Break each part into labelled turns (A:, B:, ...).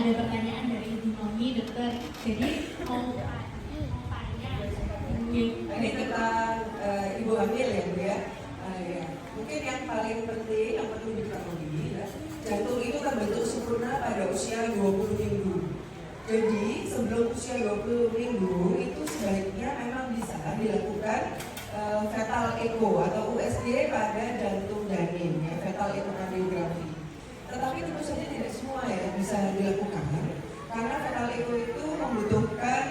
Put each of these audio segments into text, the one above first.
A: ada pertanyaan dari Ibu Nomi, dokter. Jadi mau tanya
B: ini tentang ibu hamil ya Bu ya. Ya. Mungkin yang paling penting yang perlu diketahui ya, jantung itu terbentuk sempurna pada usia 20 minggu. Jadi sebelum usia 20 minggu itu sebaiknya memang bisa dilakukan fetal echo atau USG pada jantung janin ya, fetal echocardiogram. Tetapi tentu saja tidak semua ya bisa dilakukan karena fetal echo itu membutuhkan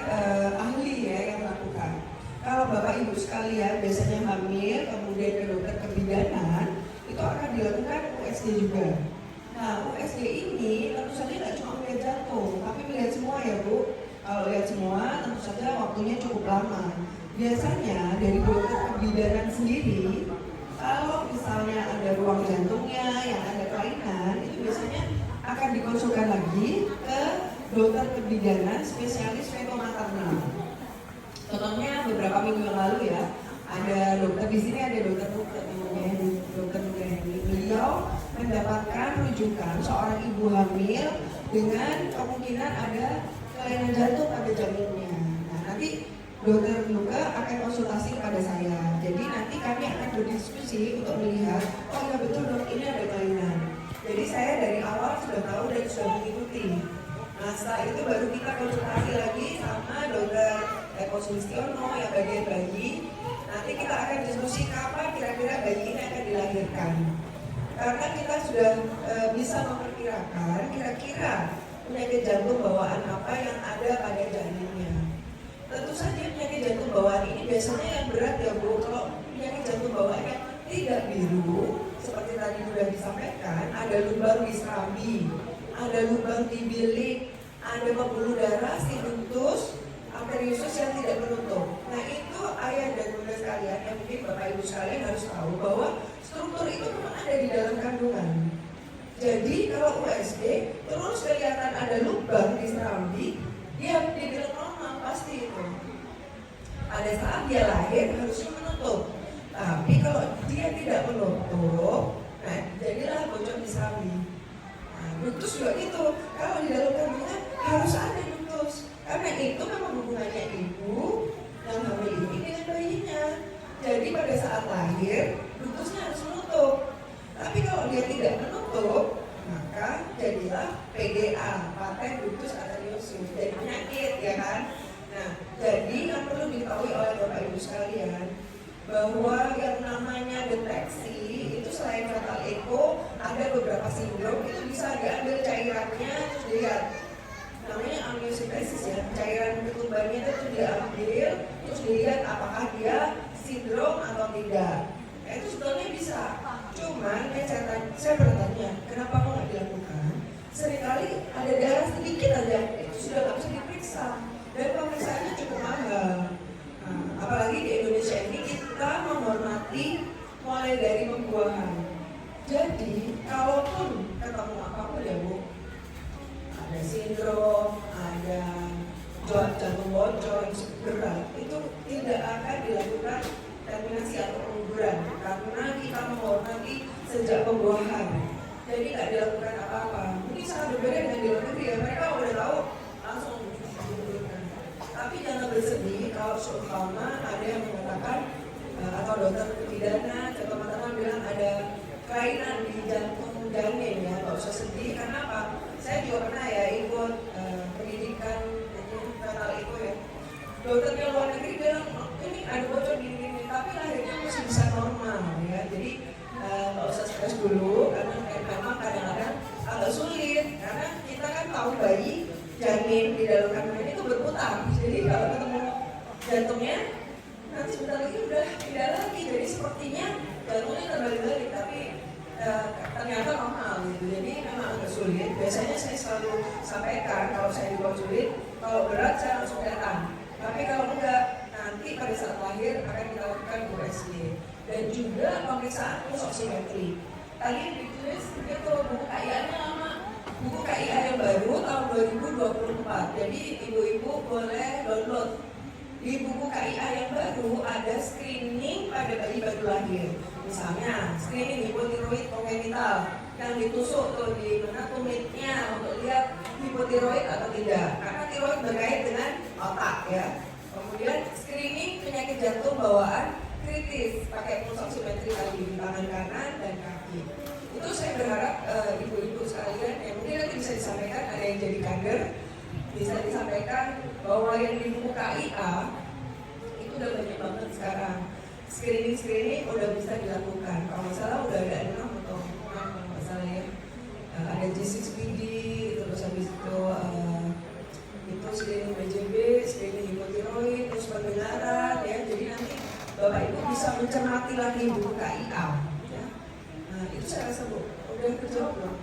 B: ahli ya yang melakukan. Kalau Bapak Ibu sekalian biasanya hamil kemudian ke dokter kebidanan itu akan dilakukan USG juga. Nah USG ini tentu saja tidak cuma melihat jantung tapi melihat semua ya Bu. Kalau lihat semua tentu saja waktunya cukup lama. Biasanya dari dokter kebidanan sendiri kalau misalnya ada ruang jantungnya yang ada kelainan itu biasanya akan dikonsulkan lagi ke dokter kebidanan spesialis feto-maternal. Contohnya beberapa minggu yang lalu ya, ada dokter di sini ada dokter namanya dokter Nugraheni. Beliau mendapatkan rujukan seorang ibu hamil dengan kemungkinan ada kelainan jantung pada janinnya. Nah nanti dokter Nuga akan konsultasi kepada saya. Jadi nanti kami akan berdiskusi untuk melihat, oh ya betul dok ini ada kelainan. Jadi saya dari awal sudah tahu dan sudah mengikuti. Nah setelah itu baru kita konsultasi lagi sama dokter Eko Sulistiono yang bagian bayi. Nanti kita akan diskusi kapan kira-kira bayi ini akan dilahirkan. Karena kita sudah bisa memperkirakan kira-kira penyakit jantung bawaan apa yang ada pada janinnya. Tentu saja penyakit jantung bawaan ini biasanya yang berat ya Bu. Kalau penyakit jantung bawaan yang tidak biru, seperti tadi sudah disampaikan, ada lubang di serambi, ada lubang di bilik, ada pembuluh darah, sinus, arteriosus yang tidak menutup. Nah itu ayah dan bunda sekalian, yang mungkin Bapak Ibu sekalian harus tahu bahwa struktur itu memang ada di dalam kandungan. Jadi kalau USG terus kelihatan ada lubang di serambi, dia dibilang normal pasti itu. Pada saat dia lahir harusnya menutup. Tapi kalau dia tidak menutup, nah jadilah bocor di serambi. Nah, ductus juga gitu. Kalau di dalam kandungan harus ada ductus. Karena itu memang hubungannya ibu yang hamil ini dengan bayinya. Jadi pada saat lahir, ductusnya harus menutup. Tapi kalau dia tidak menutup, maka jadilah PDA, patent ductus arteriosus. Jadi penyakit ya kan. Nah, jadi yang perlu diketahui oleh Bapak Ibu sekalian bahwa yang namanya deteksi itu selain fetal echo ada beberapa sindrom itu bisa diambil cairannya terus dilihat namanya amniocentesis ya, cairan ketumbarnya itu diambil terus dilihat apakah dia sindrom atau tidak. Nah, itu sebetulnya bisa, cuman saya bertanya kenapa kok nggak dilakukan? Seringkali ada darah sedikit aja itu sudah nggak bisa diperiksa dan pemeriksaannya cukup mahal. Nah, apalagi di Indonesia ini kita menghormati mulai dari pembuahan. Jadi kalaupun ketemu apapun ya Bu, ada sindrom, ada jantung bocor yang berat, itu tidak akan dilakukan terminasi atau penguburan karena kita menghormati sejak pembuahan. Jadi tidak dilakukan apa-apa. Mungkin sangat berbeda dengan di luar negeri ya, mereka udah tahu langsung dibutuhkan. Tapi jangan bersedih kalau seumpama ada yang mengatakan atau dokter kebidanan atau teman-teman bilang ada kelainan di jantung janin ya, nggak usah sedih. Karena apa? Saya juga pernah ya ikut pendidikan fetal echo ya. Dokternya luar negeri bilang ini ada bocor di ini, tapi lahirnya masih bisa normal ya. Jadi nggak usah stres dulu karena memang kadang-kadang agak sulit karena kita kan tahu bayi janin di dalam kandungan itu berputar. Jadi kalau ketemu jantungnya nanti sebentar lagi udah tidak lagi. Jadi sepertinya jantungnya terbalik-balik tapi ternyata normal gitu. Jadi memang agak sulit. Biasanya saya selalu sampaikan kalau saya dikonsulit, kalau berat saya langsung datang. Tapi kalau enggak, nanti pada saat lahir akan kita lakukan USG dan juga pemeriksaan pulse oximetry. Tadi ditulis itu buku KIA-nya lama, buku KIA yang baru tahun 2024. Jadi ibu-ibu boleh download. Di buku KIA yang baru ada screening pada bayi baru lahir. Misalnya screening hipotiroid kongenital yang ditusuk tuh di mana tumitnya untuk lihat hipotiroid tiroid atau tidak, karena tiroid berkait dengan otak ya. Kemudian screening penyakit jantung bawaan kritis pakai pulse oximetry tadi di tangan kanan dan kaki. Itu saya berharap ibu-ibu sekalian yang mungkin nanti bisa disampaikan, ada yang jadi kader, bisa disampaikan bahwa yang di buku KIA itu udah banyak banget sekarang. Screening udah bisa dilakukan. Kalau nggak salah udah ada 6 atau 6 kalau nggak salah ya. Ada G6PD, terus habis itu screening BJB, screening hipotiroid, terus pendengaran ya. Jadi nanti Bapak Ibu bisa mencermati lagi buku KIA. Ya. Nah itu saya rasa Bu, udah terjawab belum?